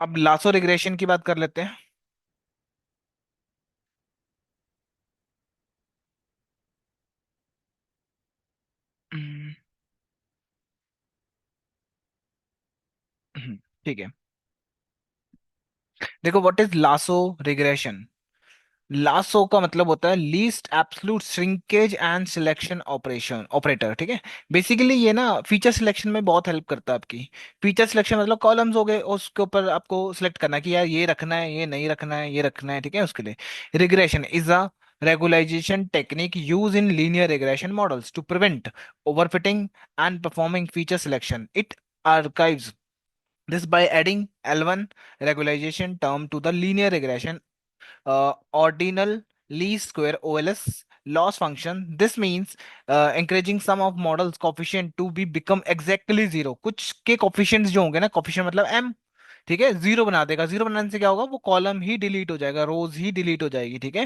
अब lasso regression की बात कर लेते हैं। हम्म, ठीक है। देखो, what is lasso regression. Lasso का मतलब होता है least absolute shrinkage and selection operation operator, ठीक है। बेसिकली ये ना फीचर सिलेक्शन में बहुत हेल्प करता है आपकी। फीचर सिलेक्शन मतलब कॉलम्स हो गए, उसके ऊपर आपको सिलेक्ट करना है कि यार ये रखना है, ये नहीं रखना है, ये रखना है, ठीक है। उसके लिए regression is a regularization technique used in linear regression models to prevent overfitting and performing feature selection. It archives this by adding L1 regularization term to the linear regression ordinal least square OLS loss function. This means encouraging some of models coefficient to be become exactly zero. कुछ के coefficients जो होंगे ना, coefficient मतलब m, ठीक है, zero बना देगा। जीरो बनाने से क्या होगा, वो कॉलम ही डिलीट हो जाएगा, रोज ही डिलीट हो जाएगी, ठीक है।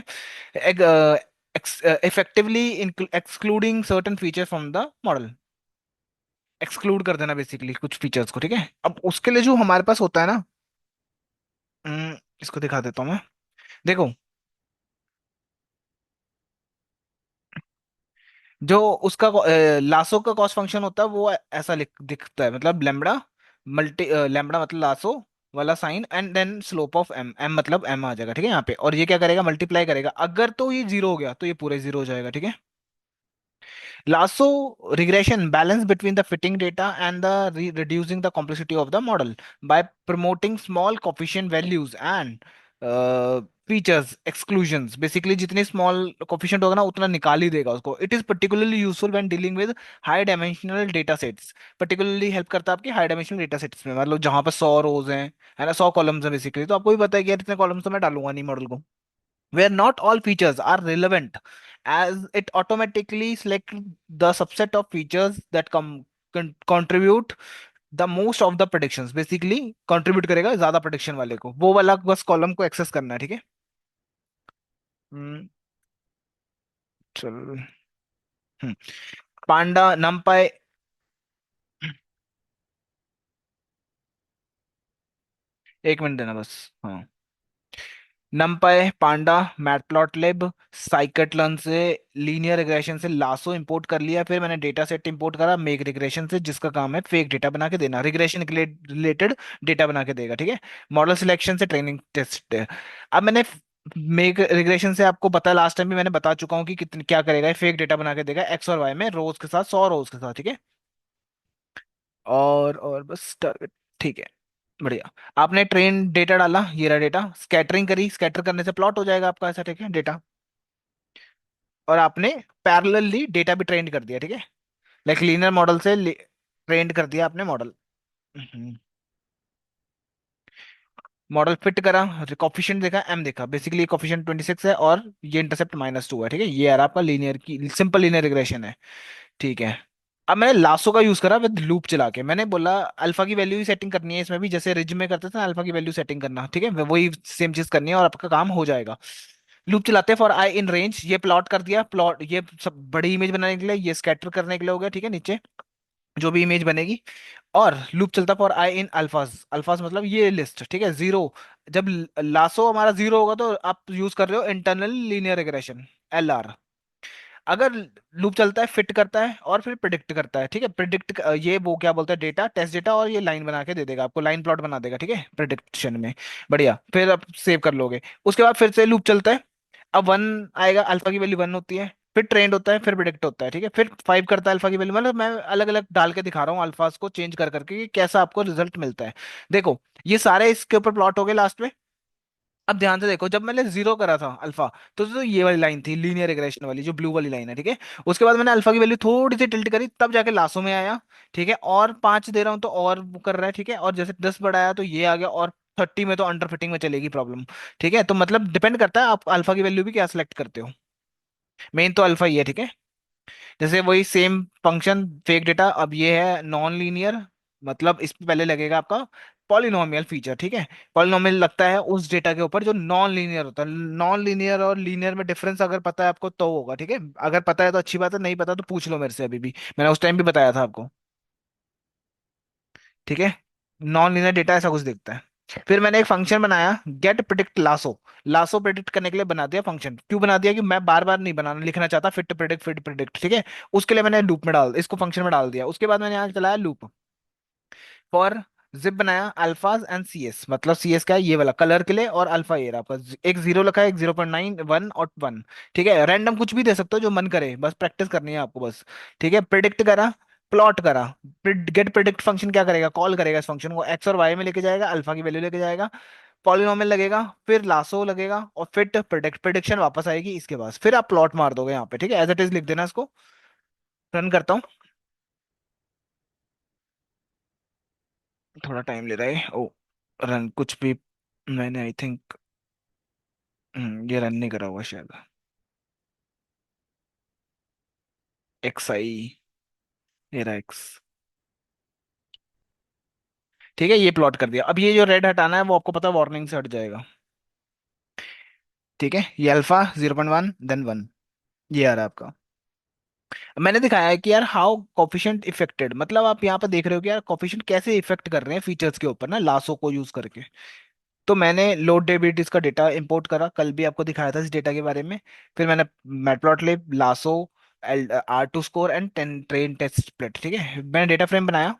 Effectively excluding certain feature from the model. Exclude कर देना बेसिकली कुछ फीचर्स को, ठीक है। अब उसके लिए जो हमारे पास होता है ना, इसको दिखा देता हूँ मैं। देखो, जो उसका लासो का कॉस्ट फंक्शन होता है वो ऐसा दिखता है, मतलब लेमड़ा मल्टी लेमड़ा मतलब लासो वाला sign and then slope of m, m मतलब एम आ जाएगा, ठीक है यहाँ पे। और ये क्या करेगा, मल्टीप्लाई करेगा। अगर तो ये जीरो हो गया तो ये पूरे जीरो हो जाएगा, ठीक है। Lasso regression balance between the fitting data and the reducing the complexity of the model by promoting small coefficient values and features exclusions. Basically जितनी small coefficient होगा ना उतना निकाल ही देगा उसको. It is particularly useful when dealing with high dimensional data sets. Particularly help करता है आपकी high dimensional data sets में, मतलब जहाँ पर 100 rows हैं, है ना, 100 कॉलम्स हैं बेसिकली। तो आपको भी पता है कि यार इतने कॉलम्स तो मैं डालूंगा नहीं मॉडल को, where not all features are relevant, as it automatically select the subset of features that contribute the most of the predictions। basically contribute करेगा ज्यादा prediction वाले को, वो वाला बस कॉलम को एक्सेस करना है, ठीक है। हम्म, चल। हम्म, पांडा नमपाई। एक मिनट देना बस। हाँ, नमपाई, पांडा, मैटप्लॉटलिब, साइकटलन से लीनियर रिग्रेशन से लासो इंपोर्ट कर लिया। फिर मैंने डेटा सेट इंपोर्ट करा मेक रिग्रेशन से, जिसका काम है फेक डेटा बना के देना, रिग्रेशन के रिलेटेड डेटा बना के देगा, ठीक है। मॉडल सिलेक्शन से ट्रेनिंग टेस्ट। अब मैंने मेक रिग्रेशन से आपको पता है, लास्ट टाइम भी मैंने बता चुका हूँ कि कितने क्या करेगा, फेक डेटा बना के देगा एक्स और वाई में, रोज के साथ, 100 रोज के साथ, ठीक है। और बस टारगेट, ठीक है। बढ़िया। आपने ट्रेन डेटा डाला, ये रहा डेटा, स्कैटरिंग करी, स्कैटर करने से प्लॉट हो जाएगा आपका ऐसा, ठीक है, डेटा। और आपने पैरेलली डेटा भी ट्रेन कर दिया, ठीक है। लाइक लीनियर मॉडल से ट्रेन कर दिया आपने मॉडल। मॉडल फिट करा, कॉफिशिएंट देखा, एम देखा, बेसिकली कॉफिशिएंट 26 है और ये इंटरसेप्ट -2 है, ठीक है। ये यार आपका लीनियर की सिंपल लीनियर रिग्रेशन है, ठीक है। अब मैंने लासो का यूज करा विद लूप चला के। मैंने बोला अल्फा की वैल्यू ही सेटिंग करनी है इसमें भी, जैसे रिज में करते थे ना, अल्फा की वैल्यू सेटिंग करना, ठीक है, वही सेम चीज करनी है और आपका काम हो जाएगा। लूप चलाते फॉर आई इन रेंज, ये प्लॉट कर दिया, प्लॉट ये सब बड़ी इमेज बनाने के लिए, ये स्कैटर करने के लिए हो गया, ठीक है, नीचे जो भी इमेज बनेगी। और लूप चलता फॉर आई इन अल्फाज, अल्फाज मतलब ये लिस्ट, ठीक है, जीरो। जब लासो हमारा जीरो होगा तो आप यूज कर रहे हो इंटरनल लीनियर रिग्रेशन, LR। अगर लूप चलता है फिट करता है और फिर प्रिडिक्ट करता है, ठीक है। प्रिडिक्ट ये वो क्या बोलता है, डेटा टेस्ट डेटा, और ये लाइन बना के दे देगा आपको, लाइन प्लॉट बना देगा, ठीक है, प्रिडिक्शन में। बढ़िया, फिर आप सेव कर लोगे। उसके बाद फिर से लूप चलता है। अब 1 आएगा, अल्फा की वैल्यू 1 होती है, फिर ट्रेंड होता है, फिर प्रिडिक्ट होता है, ठीक है। फिर 5 करता है अल्फा की वैल्यू, मतलब मैं अलग अलग डाल के दिखा रहा हूँ अल्फाज को चेंज कर करके कि कैसा आपको रिजल्ट मिलता है। देखो, ये सारे इसके ऊपर प्लॉट हो गए लास्ट में। अब ध्यान से देखो, जब मैंने जीरो करा था अल्फा, तो ये वाली लाइन थी लीनियर रिग्रेशन वाली, जो ब्लू वाली लाइन है, ठीक है। उसके बाद मैंने अल्फा की वैल्यू थोड़ी सी टिल्ट करी, तब जाके लासो में आया, ठीक है। और 5 दे रहा हूं तो और वो कर रहा है, ठीक है। और जैसे 10 बढ़ाया तो ये आ गया, और 30 में तो अंडर फिटिंग में चलेगी प्रॉब्लम, ठीक है। तो मतलब डिपेंड करता है आप अल्फा की वैल्यू भी क्या सिलेक्ट करते हो। मेन तो अल्फा ही है, ठीक है। जैसे वही सेम फंक्शन फेक डेटा, अब ये है नॉन लीनियर, मतलब इस पे पहले लगेगा आपका पॉलिनोमियल फीचर, ठीक है। पॉलिनोमियल लगता है उस डेटा के ऊपर जो नॉन लीनियर होता है। नॉन लीनियर और लीनियर में डिफरेंस अगर पता है आपको तो होगा, ठीक है। अगर पता है तो अच्छी बात है, नहीं पता तो पूछ लो मेरे से, अभी भी मैंने उस टाइम भी बताया था आपको, ठीक है। नॉन लीनियर डेटा ऐसा कुछ दिखता है। फिर मैंने एक फंक्शन बनाया, get predict lasso. Lasso predict करने के लिए बना दिया फंक्शन। क्यों बना दिया? कि मैं बार बार नहीं बनाना लिखना चाहता फिट प्रिडिक्ट, ठीक है। उसके लिए मैंने लूप में डाल, इसको फंक्शन में डाल दिया। उसके बाद मैंने यहाँ चलाया लूप फॉर जिप, बनाया अल्फाज एंड सी एस। मतलब सी एस क्या है? ये वाला कलर के लिए, और अल्फा ये रहा आपका। एक जीरो लिखा है, एक 0.9, वन और वन। ठीक है, रैंडम कुछ भी दे सकते हो जो मन करे, बस प्रैक्टिस करनी है आपको बस। ठीक है, प्रिडिक्ट करा, प्लॉट करा। गेट प्रिडिक्ट फंक्शन क्या करेगा? कॉल करेगा इस फंक्शन को, एक्स और वाई में लेके जाएगा, अल्फा की वैल्यू लेके जाएगा, पॉलिनोमियल लगेगा, फिर लासो लगेगा, और फिर प्रिडिक्शन वापस आएगी इसके पास। फिर आप प्लॉट मार दोगे यहाँ पे, ठीक है। एज इट इज लिख देना इसको। रन करता हूँ। थोड़ा टाइम ले रहा है ओ। रन कुछ भी, मैंने आई थिंक ये रन नहीं करा हुआ शायद। एक्स आई, ये रहा एक्स। ठीक है, ये प्लॉट कर दिया। अब ये जो रेड हटाना है वो आपको पता है वार्निंग से हट जाएगा। ठीक है, ये अल्फा 0.1 देन वन, ये आ रहा है आपका। मैंने दिखाया है कि यार हाउ कोफिशिएंट इफेक्टेड, मतलब आप यहाँ पे देख रहे हो कि यार कोफिशिएंट कैसे इफेक्ट कर रहे हैं फीचर्स के ऊपर ना, लासो को यूज करके। तो मैंने लोड डेबिलिटीज का डेटा इंपोर्ट करा, कल भी आपको दिखाया था इस डेटा के बारे में। फिर मैंने matplotlib, lasso, R two score and train test split, ठीक है, मैंने डेटा फ्रेम बनाया।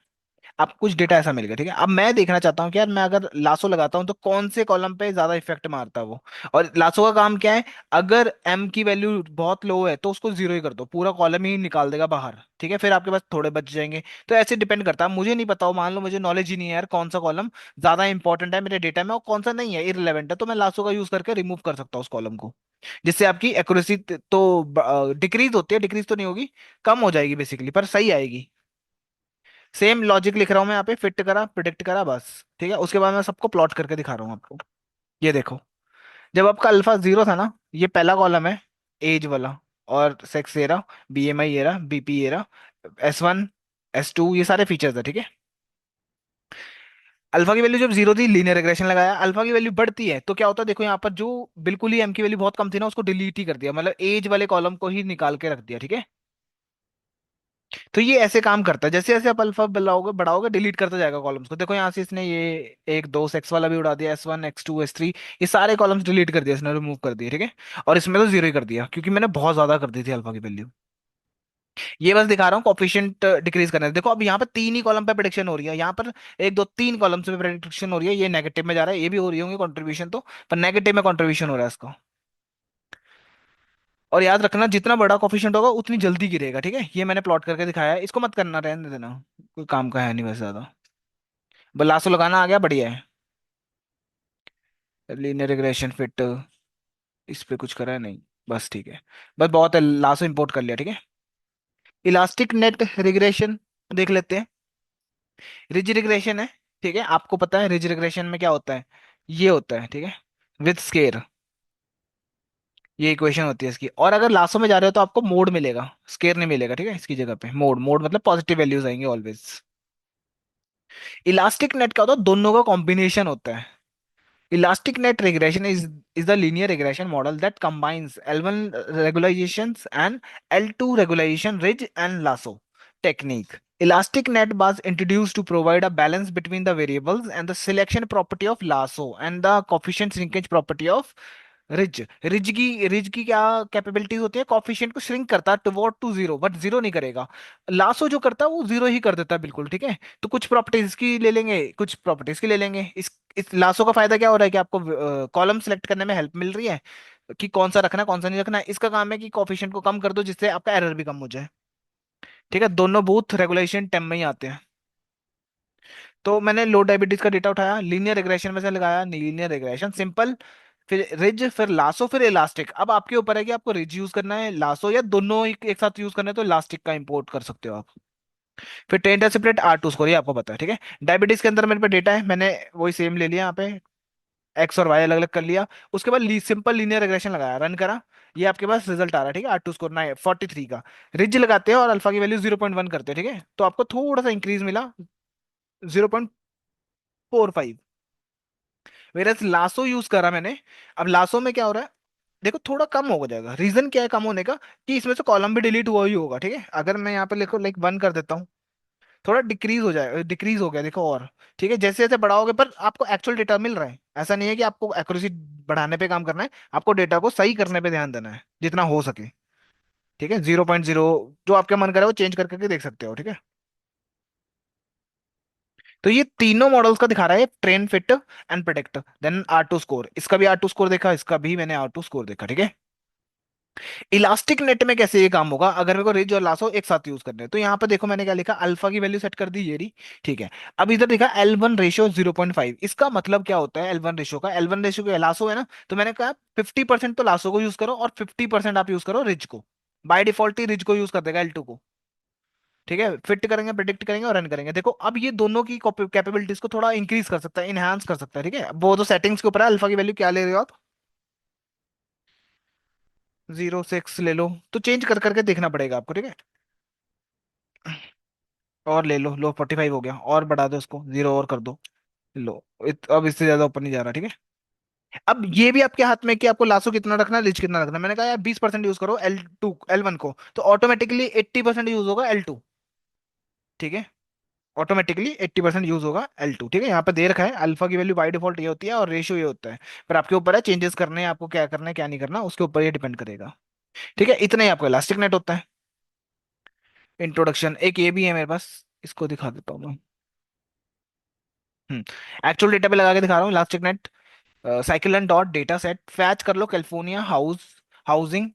आपको कुछ डेटा ऐसा मिल गया, ठीक है। अब मैं देखना चाहता हूँ कि यार मैं अगर लासो लगाता हूँ तो कौन से कॉलम पे ज्यादा इफेक्ट मारता है वो। और लासो का काम क्या है? अगर एम की वैल्यू बहुत लो है तो उसको जीरो ही कर दो, पूरा कॉलम ही निकाल देगा बाहर, ठीक है। फिर आपके पास थोड़े बच जाएंगे। तो ऐसे डिपेंड करता है, मुझे नहीं पता हो, मान लो मुझे नॉलेज ही नहीं है यार कौन सा कॉलम ज्यादा इंपॉर्टेंट है मेरे डेटा में और कौन सा नहीं है, इररिलेवेंट है, तो मैं लासो का यूज करके रिमूव कर सकता हूँ उस कॉलम को। जिससे आपकी एक्यूरेसी तो डिक्रीज होती है, डिक्रीज तो नहीं होगी, कम हो जाएगी बेसिकली, पर सही आएगी। सेम लॉजिक लिख रहा हूँ मैं यहाँ पे, फिट करा, प्रिडिक्ट करा, बस। ठीक है, उसके बाद मैं सबको प्लॉट करके दिखा रहा हूँ आपको। ये देखो, जब आपका अल्फा जीरो था ना, ये पहला कॉलम है, एज वाला, और सेक्स ये रहा, बीएमआई ये रहा, बीपी ये रहा, S1 S2 ये सारे फीचर्स है, ठीक है। अल्फा की वैल्यू जब जीरो थी, लीनियर रिग्रेशन लगाया। अल्फा की वैल्यू बढ़ती है तो क्या होता है? देखो यहाँ पर जो बिल्कुल ही एम की वैल्यू बहुत कम थी ना, उसको डिलीट ही कर दिया, मतलब एज वाले कॉलम को ही निकाल के रख दिया, ठीक है। तो ये ऐसे काम करता है, जैसे जैसे आप अल्फा बढ़ाओगे बढ़ाओगे डिलीट करता जाएगा कॉलम्स को। देखो यहाँ से इसने ये एक दो सेक्स वाला भी उड़ा दिया, S1 X2 S3, ये सारे कॉलम्स डिलीट कर दिया इसने, रिमूव कर दिए, ठीक है। और इसमें तो जीरो ही कर दिया क्योंकि मैंने बहुत ज्यादा कर दी थी अल्फा की वैल्यू। ये बस दिखा रहा हूँ कोफिशिएंट डिक्रीज करने। देखो अब यहाँ पे तीन ही कॉलम पे प्रेडिक्शन हो रही है, यहाँ पर एक दो तीन कॉलम पे प्रेडिक्शन हो रही है, ये नेगेटिव में जा रहा है, ये भी हो रही होंगी कंट्रीब्यूशन तो, पर नेगेटिव में कंट्रीब्यूशन हो रहा है इसका। और याद रखना, जितना बड़ा कोफिशिएंट होगा उतनी जल्दी गिरेगा, ठीक है। ये मैंने प्लॉट करके दिखाया है, इसको मत करना, रहने देना, कोई काम का है नहीं वैसे ज्यादा। लासो लगाना आ गया, बढ़िया है। लीनियर रिग्रेशन फिट, इस पे कुछ करा है नहीं, बस ठीक है। बस बहुत है, लासो इंपोर्ट कर लिया, ठीक है। इलास्टिक नेट रिग्रेशन देख लेते हैं। रिज रिग्रेशन है, ठीक है। आपको पता है रिज रिग्रेशन में क्या होता है? ये होता है, ठीक है, विथ स्केयर। ये इक्वेशन होती है इसकी। और अगर लासो में जा रहे हो तो आपको मोड मिलेगा, स्केयर नहीं मिलेगा, ठीक है। इसकी जगह पे मोड, मोड मतलब पॉजिटिव वैल्यूज आएंगे ऑलवेज। इलास्टिक नेट क्या होता है? दोनों का कॉम्बिनेशन होता है। Elastic net regression is the linear regression model that combines L1 regulations and L2 regulation ridge and lasso technique. Elastic net was introduced to provide a balance between the variables and the selection property of lasso and the coefficient shrinkage property of ridge की क्या capabilities होती है? Coefficient को shrink करता है toward to zero, but zero नहीं करेगा। Lasso जो करता है वो जीरो ही कर देता है बिल्कुल, ठीक है। तो कुछ प्रॉपर्टीज की ले लेंगे, कुछ प्रॉपर्टीज की ले लेंगे। इस लासो का फायदा क्या हो रहा है कि आपको कॉलम सेलेक्ट करने में हेल्प मिल रही है कि कौन सा रखना है कौन सा नहीं रखना है। इसका काम है कि कॉफिशिएंट को कम कर दो जिससे आपका एरर भी कम हो जाए, ठीक है। दोनों बूथ रेगुलेशन टेम में ही आते हैं। तो मैंने लो डायबिटीज का डेटा उठाया, लीनियर रिग्रेशन में से लगाया, लीनियर रिग्रेशन सिंपल, फिर रिज, फिर लासो, फिर इलास्टिक। अब आपके ऊपर है कि आपको रिज यूज करना है, लासो, या दोनों एक साथ यूज करना है, तो इलास्टिक का इंपोर्ट कर सकते हो आप। फिर टेन सेपरेट R2 स्कोर, ये आपको पता है, ठीक है। डायबिटीज के अंदर मेरे पे डेटा है, मैंने वही सेम ले लिया यहाँ पे, एक्स और वाई अलग अलग कर लिया। उसके बाद सिंपल लीनियर रिग्रेशन लगाया, रन करा, ये आपके पास रिजल्ट आ रहा है, ठीक है। R2 स्कोर 43 का। रिज लगाते हैं और अल्फा की वैल्यू 0.1 करते हैं, ठीक है, तो आपको थोड़ा सा इंक्रीज मिला, 0.45। मेरा लासो यूज करा मैंने। अब लासो में क्या हो रहा है? देखो थोड़ा कम हो जाएगा, रीजन क्या है कम होने का? कि इसमें से कॉलम भी डिलीट हुआ ही होगा, ठीक है। अगर मैं यहाँ पे लिखो लाइक वन कर देता हूँ, थोड़ा डिक्रीज हो जाए, डिक्रीज हो गया देखो और। ठीक है, जैसे जैसे बढ़ाओगे पर आपको एक्चुअल डेटा मिल रहा है, ऐसा नहीं है कि आपको एक्यूरेसी बढ़ाने पे काम करना है, आपको डेटा को सही करने पे ध्यान देना है जितना हो सके। ठीक है, 0.0 जो आपका मन करे वो चेंज कर करके देख सकते हो। ठीक है, तो ये तीनों मॉडल्स का दिखा रहा है, train, fit and predict, then R two score. इसका भी आर टू स्कोर देखा, इसका भी मैंने आर टू स्कोर देखा। ठीक है, इलास्टिक नेट में कैसे ये काम होगा, अगर मेरे को रिज और लासो एक साथ यूज करने हैं, तो यहाँ पे देखो मैंने क्या लिखा, अल्फा की वैल्यू सेट कर दी, ये रही। ठीक है, अब इधर देखा L1 रेशियो 0.5, इसका मतलब क्या होता है L1 रेशियो का, L1 रेशियो का लासो है ना, तो मैंने कहा 50% तो लासो को यूज करो और 50% आप यूज करो रिज को। बाय डिफॉल्ट ही रिज को यूज कर देगा L2 को। ठीक है, फिट करेंगे, प्रिडिक्ट करेंगे और रन करेंगे। देखो अब ये दोनों की कैपेबिलिटीज को थोड़ा इंक्रीज कर सकता है, इनहांस कर सकता है। ठीक है, वो तो सेटिंग्स के ऊपर है, अल्फा की वैल्यू क्या ले रहे हो आप, 0.6 ले लो, तो चेंज कर करके देखना पड़ेगा आपको। ठीक है, और ले लो 45 हो गया, और बढ़ा दो इसको 0 और कर दो। लो, अब इससे ज्यादा ऊपर नहीं जा रहा। ठीक है, अब ये भी आपके हाथ में कि आपको लासो कितना रखना है, रिच कितना रखना है। मैंने कहा यार 20% यूज करो L1 को, तो ऑटोमेटिकली 80% यूज होगा L2। ठीक है, ऑटोमेटिकली 80% यूज होगा L2। ठीक है, यहाँ पे दे रखा है अल्फा की वैल्यू बाई डिफॉल्ट ये होती है और रेशियो ये होता है, पर आपके ऊपर है चेंजेस करने हैं आपको, क्या करना है क्या नहीं करना, उसके ऊपर ये डिपेंड करेगा। ठीक है, इतना ही आपको इलास्टिक नेट होता है। इंट्रोडक्शन एक ये भी है मेरे पास, इसको दिखा देता हूँ मैं। एक्चुअल डेटा पे लगा के दिखा रहा हूँ, elastic net. Cycle and dot data set fetch कर लो California housing,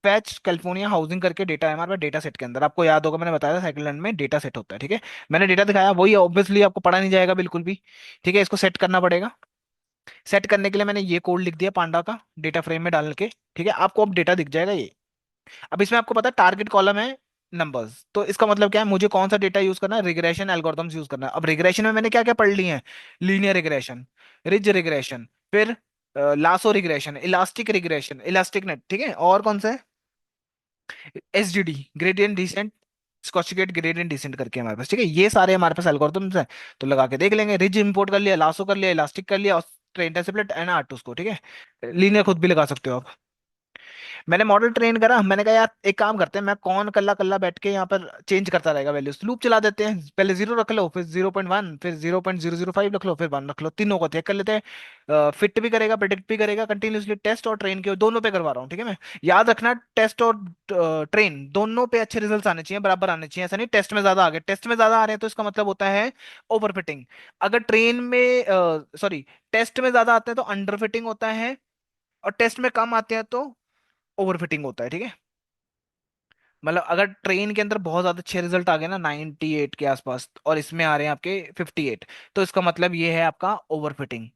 fetch California housing करके डेटा है हमारे पास डेटा सेट के अंदर। आपको याद होगा मैंने बताया था साइकिल एंड में डेटा सेट होता है। ठीक है, मैंने डेटा दिखाया वही, ऑब्वियसली आपको पढ़ा नहीं जाएगा बिल्कुल भी। ठीक है, इसको सेट करना पड़ेगा। सेट करने के लिए मैंने ये कोड लिख दिया पांडा का, डेटा फ्रेम में डाल के। ठीक है, आपको अब डेटा दिख जाएगा ये। अब इसमें आपको पता है टारगेट कॉलम है नंबर्स, तो इसका मतलब क्या है, मुझे कौन सा डेटा यूज करना है, रिग्रेशन एल्गोरिथम्स यूज करना है। अब रिग्रेशन में मैंने क्या क्या पढ़ लिए हैं, लीनियर रिग्रेशन, रिज रिग्रेशन, फिर lasso regression, elastic regression, elastic net. ठीक है, और कौन सा है, SGD, ग्रेडियंट डिसेंट, स्कॉचिकेट ग्रेडियंट डिसेंट करके हमारे पास। ठीक है, ये सारे हमारे पास एल्गोरिथम्स हैं, तो लगा के देख लेंगे। रिज इंपोर्ट कर लिया, लासो कर लिया, इलास्टिक कर लिया, और ट्रेन टेम्पलेट एंड आर्टूस को। ठीक है, लीनियर खुद भी लगा सकते हो आप। मैंने मॉडल ट्रेन करा, मैंने कहा यार एक काम करते हैं, मैं कौन कल्ला कल्ला बैठ के यहाँ पर चेंज करता रहेगा वैल्यूज, लूप चला देते हैं, पहले 0 रख लो, फिर 0.1, फिर 0.005 रख लो, फिर 1 रख लो, तीनों को चेक कर लेते हैं। फिट भी करेगा, प्रिडिक्ट भी करेगा, कंटिन्यूसली टेस्ट और ट्रेन के दोनों पे करवा रहा हूँ। ठीक है, मैं याद रखना, टेस्ट और ट्रेन दोनों पे अच्छे रिजल्ट आने चाहिए, बराबर आने चाहिए, ऐसा नहीं टेस्ट में ज्यादा आ गए, टेस्ट में ज्यादा आ रहे हैं तो इसका मतलब होता है ओवरफिटिंग। अगर ट्रेन में सॉरी टेस्ट में ज्यादा आते हैं तो अंडर फिटिंग होता है, और टेस्ट में कम आते हैं तो ओवरफिटिंग होता है। ठीक है, मतलब अगर ट्रेन के अंदर बहुत ज्यादा अच्छे रिजल्ट आ गए ना 98 के आसपास, और इसमें आ रहे हैं आपके 58, तो इसका मतलब ये है आपका ओवरफिटिंग।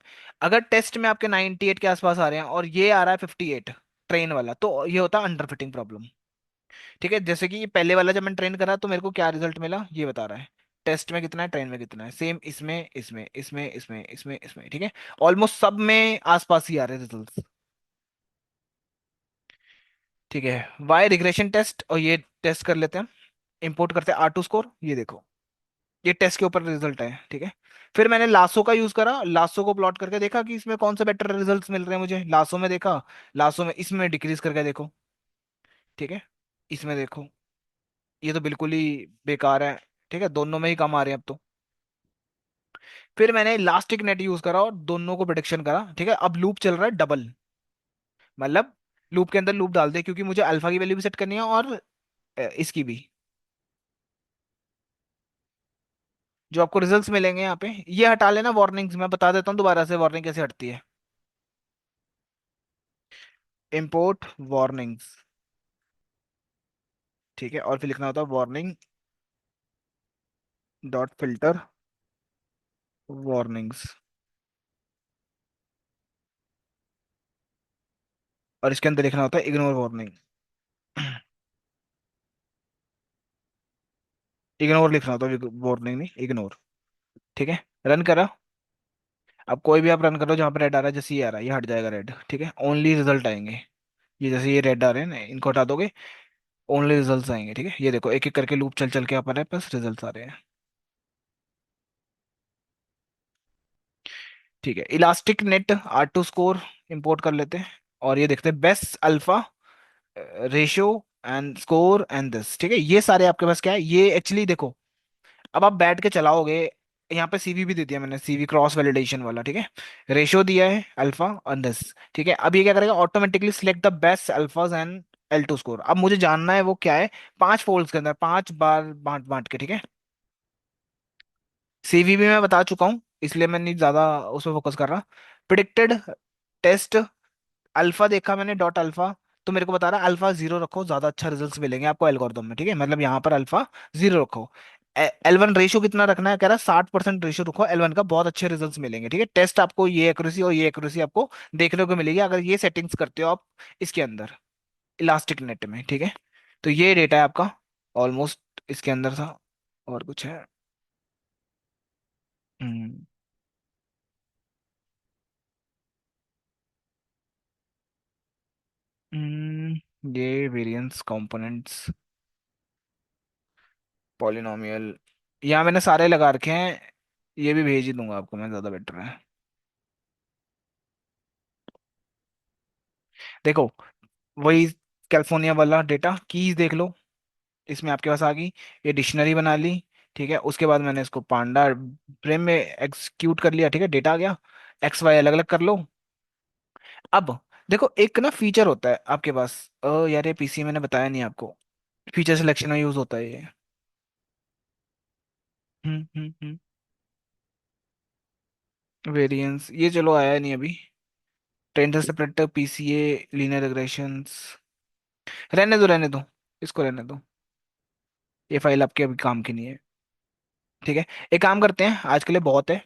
अगर टेस्ट में आपके 98 के आसपास आ रहे हैं और ये आ रहा है 58 ट्रेन वाला, तो ये होता है अंडर फिटिंग प्रॉब्लम। ठीक है, जैसे कि ये पहले वाला जब मैंने ट्रेन करा तो मेरे को क्या रिजल्ट मिला ये बता रहा है, टेस्ट में कितना है, ट्रेन में कितना है, सेम इसमें इसमें इसमें इसमें इसमें इसमें। ठीक है, ऑलमोस्ट सब में आसपास ही आ रहे हैं रिजल्ट। ठीक है, वाई रिग्रेशन टेस्ट, और ये टेस्ट कर लेते हैं, इंपोर्ट करते हैं R2 स्कोर, ये देखो ये टेस्ट के ऊपर रिजल्ट है। ठीक है, फिर मैंने लासो का यूज करा, लासो को प्लॉट करके देखा कि इसमें कौन सा बेटर रिजल्ट्स मिल रहे हैं मुझे, लासो में देखा, लासो में इसमें डिक्रीज करके देखो। ठीक है, इसमें देखो, ये तो बिल्कुल ही बेकार है। ठीक है, दोनों में ही कम आ रहे हैं अब तो। फिर मैंने इलास्टिक नेट यूज करा और दोनों को प्रिडिक्शन करा। ठीक है, अब लूप चल रहा है डबल, मतलब लूप के अंदर लूप डाल दे, क्योंकि मुझे अल्फा की वैल्यू भी सेट करनी है और इसकी भी, जो आपको रिजल्ट्स मिलेंगे यहाँ पे। ये हटा लेना वार्निंग्स, मैं बता देता हूँ दोबारा से वार्निंग कैसे हटती है। इंपोर्ट वार्निंग्स, ठीक है, और फिर लिखना होता है वार्निंग डॉट फिल्टर वार्निंग्स, और इसके अंदर लिखना होता है इग्नोर वार्निंग। इग्नोर लिखना होता है, वार्निंग नहीं, इग्नोर। ठीक है, रन करा। अब कोई भी आप रन करो जहां पर रेड आ रहा है, जैसे ये आ रहा है ये हट जाएगा रेड। ठीक है, ओनली रिजल्ट आएंगे, ये जैसे ये रेड आ रहे हैं ना, इनको हटा दोगे, ओनली रिजल्ट्स आएंगे। ठीक है, ये देखो एक एक करके लूप चल चल के हमारे पास रिजल्ट्स आ रहे हैं। ठीक है, elastic net R2 score import कर लेते हैं, और ये देखते हैं best alpha ratio and score and this. ठीक है, ये सारे आपके पास क्या है, ये एक्चुअली देखो अब आप बैठ के चलाओगे, यहाँ पे सीवी भी दे दिया मैंने, सीवी क्रॉस वैलिडेशन वाला, ठीक है। रेशियो दिया है अल्फा और दिस, ठीक है। अब ये क्या करेगा, ऑटोमेटिकली सिलेक्ट द बेस्ट अल्फाज एंड L2 स्कोर। अब मुझे जानना है वो क्या है, 5 फोल्ड्स के अंदर 5 बार बांट बांट के, ठीक है। सीवी भी मैं बता चुका हूँ, इसलिए मैं नहीं ज्यादा उस पर फोकस कर रहा। प्रिडिक्टेड टेस्ट अल्फा देखा मैंने, डॉट अल्फा, तो मेरे को बता रहा है अल्फा 0 रखो, ज्यादा अच्छा रिजल्ट्स मिलेंगे आपको एल्गोरिदम में, ठीक है। मतलब यहाँ पर अल्फा 0 रखो। L1 रेशियो कितना रखना है, कह रहा है 60% रेशियो रखो L1 का, बहुत अच्छे रिजल्ट्स मिलेंगे, ठीक है। टेस्ट आपको ये एक्यूरेसी और ये एक्यूरेसी आपको देखने को मिलेगी अगर ये सेटिंग्स करते हो आप इसके अंदर, इलास्टिक नेट में, ठीक है। तो ये डेटा है आपका ऑलमोस्ट इसके अंदर था। और कुछ है? हम्म। ये वेरिएंस कंपोनेंट्स पॉलिनोमियल, यहाँ मैंने सारे लगा रखे हैं, ये भी भेज ही दूंगा आपको मैं, ज्यादा बेटर है। देखो, वही कैलिफोर्निया वाला डेटा कीज देख लो, इसमें आपके पास आ गई। ये डिक्शनरी बना ली, ठीक है। उसके बाद मैंने इसको पांडा फ्रेम में एक्सक्यूट कर लिया, ठीक है। डेटा आ गया, एक्स वाई अलग अलग कर लो। अब देखो, एक ना फीचर होता है आपके पास, यार ये पीसी मैंने बताया नहीं आपको, फीचर सिलेक्शन में यूज होता है ये। वेरिएंस ये चलो आया नहीं अभी। Trend separate PCA linear regressions, रहने दो, इसको रहने दो, ये फाइल आपके अभी काम की नहीं है, ठीक है। एक काम करते हैं, आज के लिए बहुत है।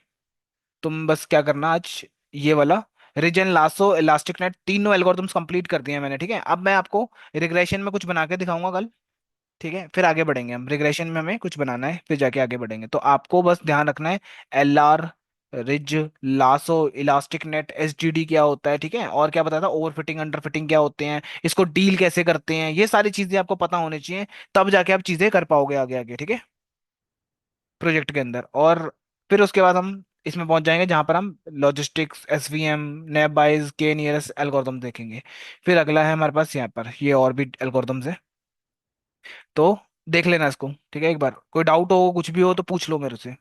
तुम बस क्या करना आज, ये वाला रीजन, लासो, इलास्टिक नेट, तीनों एल्गोरिथम्स कंप्लीट कर दिए हैं मैंने, ठीक है। अब मैं आपको रिग्रेशन में कुछ बना के दिखाऊंगा कल, ठीक है। फिर आगे बढ़ेंगे हम, रिग्रेशन में हमें कुछ बनाना है, फिर जाके आगे बढ़ेंगे। तो आपको बस ध्यान रखना है, LR, ridge, lasso, elastic net, SGD क्या होता है, ठीक है। और क्या बताया था, ओवर फिटिंग अंडर फिटिंग क्या होते हैं, इसको डील कैसे करते हैं, ये सारी चीजें आपको पता होनी चाहिए, तब जाके आप चीजें कर पाओगे आगे आगे, ठीक है, प्रोजेक्ट के अंदर। और फिर उसके बाद हम इसमें पहुंच जाएंगे जहां पर हम लॉजिस्टिक्स, SVM, नैप बाइज के नियरेस्ट एल्गोरिथम देखेंगे। फिर अगला है हमारे पास यहाँ पर, ये और भी एल्गोरिथम्स है, तो देख लेना इसको, ठीक है। एक बार कोई डाउट हो कुछ भी हो तो पूछ लो मेरे से।